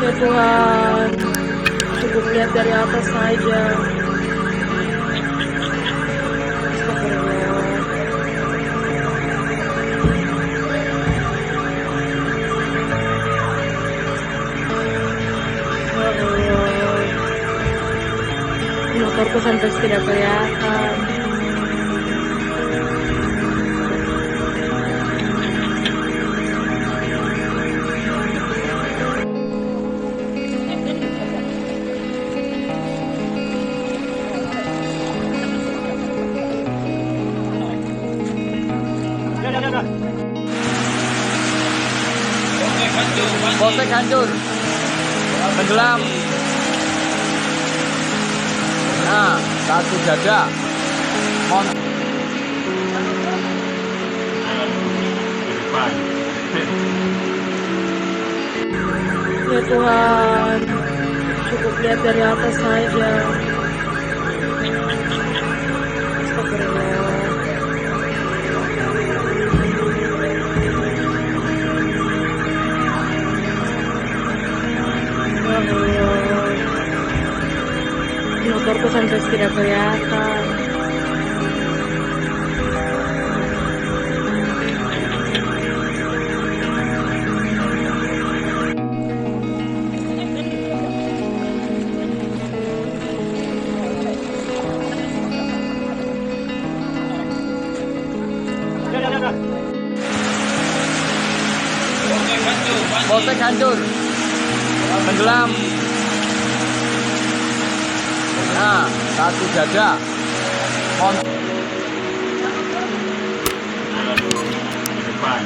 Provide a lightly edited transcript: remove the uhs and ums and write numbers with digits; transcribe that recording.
Ya Tuhan, cukup lihat dari atas saja. Astagfirullah. Ya Allah, motorku sampai tidak kelihatan. Polsek hancur, tenggelam. Nah, satu dada. Ya Tuhan, cukup lihat dari atas saja. Astagfirullah. Ya Allah, motorku sampai tidak kelihatan. Polsek hancur, tenggelam. Nah, satu dada. Aduh, di depan.